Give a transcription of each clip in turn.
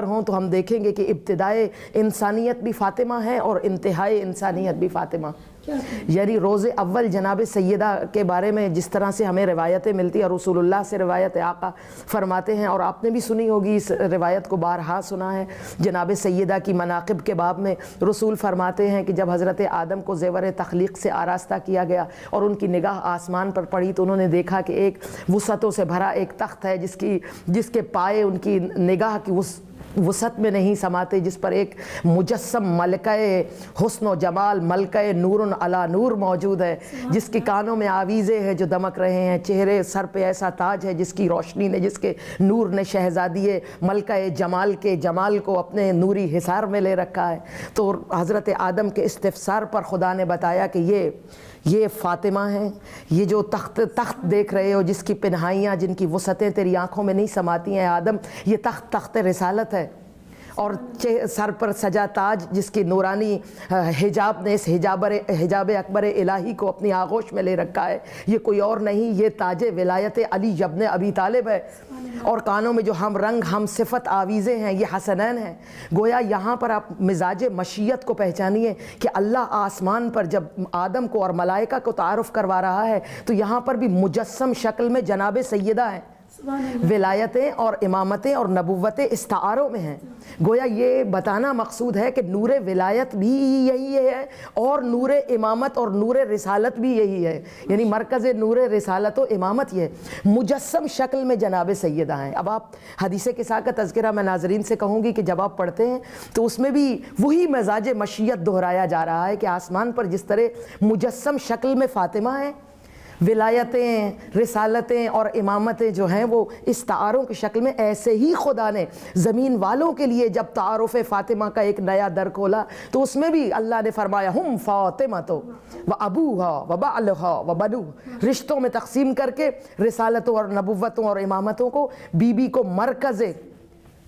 ہوں تو ہم دیکھیں گے کہ ابتدائے انسانیت بھی فاطمہ ہے اور انتہائی انسانیت بھی فاطمہ، یعنی روز اول جناب سیدہ کے بارے میں جس طرح سے ہمیں روایتیں ملتی ہیں، رسول اللہ سے روایت آقا فرماتے ہیں، اور آپ نے بھی سنی ہوگی اس روایت کو، بارہا سنا ہے، جناب سیدہ کی مناقب کے باب میں رسول فرماتے ہیں کہ جب حضرت آدم کو زیور تخلیق سے آراستہ کیا گیا اور ان کی نگاہ آسمان پر پڑی تو انہوں نے دیکھا کہ ایک وسعتوں سے بھرا ایک تخت ہے جس کے پائے ان کی نگاہ کی وسعت میں نہیں سماتے، جس پر ایک مجسم ملکہ حسن و جمال، ملکہ نور علی نور موجود ہے، جس کے کانوں میں آویزے ہیں جو دمک رہے ہیں، چہرے سر پہ ایسا تاج ہے جس کی روشنی نے، جس کے نور نے شہزادی ملکہ جمال کے جمال کو اپنے نوری حصار میں لے رکھا ہے۔ تو حضرت آدم کے استفسار پر خدا نے بتایا کہ یہ فاطمہ ہیں، یہ جو تخت دیکھ رہے ہو، جس کی پنہائیاں، جن کی وسعتیں تیری آنکھوں میں نہیں سماتی ہیں آدم، یہ تخت رسالت ہے، اور سر پر سجا تاج جس کی نورانی حجاب نے اس حجاب اکبر الہی کو اپنی آغوش میں لے رکھا ہے، یہ کوئی اور نہیں، یہ تاج ولایت علی ابن ابی طالب ہے، اور کانوں میں جو ہم رنگ ہم صفت آویزیں ہیں یہ حسنین ہیں۔ گویا یہاں پر آپ مزاج مشیت کو پہچانیے کہ اللہ آسمان پر جب آدم کو اور ملائکہ کو تعارف کروا رہا ہے تو یہاں پر بھی مجسم شکل میں جناب سیدہ ہیں، ولایتیں اور امامتیں اور نبوتیں استعاروں میں ہیں۔ گویا یہ بتانا مقصود ہے کہ نور ولایت بھی یہی ہے اور نور امامت اور نور رسالت بھی یہی ہے، یعنی مرکز نور رسالت و امامت یہ مجسم شکل میں جناب سیدہ ہیں۔ اب آپ حدیث کسا کا تذکرہ میں ناظرین سے کہوں گی کہ جب آپ پڑھتے ہیں تو اس میں بھی وہی مزاج مشیت دہرایا جا رہا ہے کہ آسمان پر جس طرح مجسم شکل میں فاطمہ ہیں، ولایتیں، رسالتیں اور امامتیں جو ہیں وہ استعاروں کی شکل میں، ایسے ہی خدا نے زمین والوں کے لیے جب تعارف فاطمہ کا ایک نیا در کھولا تو اس میں بھی اللہ نے فرمایا ہم فاطمۃ و ابوہا و بعلہا و بنوہ، رشتوں میں تقسیم کر کے رسالتوں اور نبوتوں اور امامتوں کو بی بی کو مرکز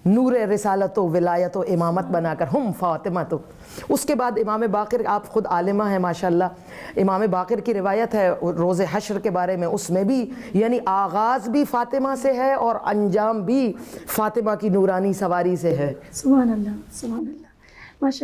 نور رسالت و ولایت و امامت بنا کر ہم فاطمۃ۔ اس کے بعد امام باقر، آپ خود عالمہ ہیں ماشاءاللہ، امام باقر کی روایت ہے روز حشر کے بارے میں، اس میں بھی یعنی آغاز بھی فاطمہ سے ہے اور انجام بھی فاطمہ کی نورانی سواری سے ہے۔ سبحان اللہ، سبحان اللہ، ماشاء اللہ۔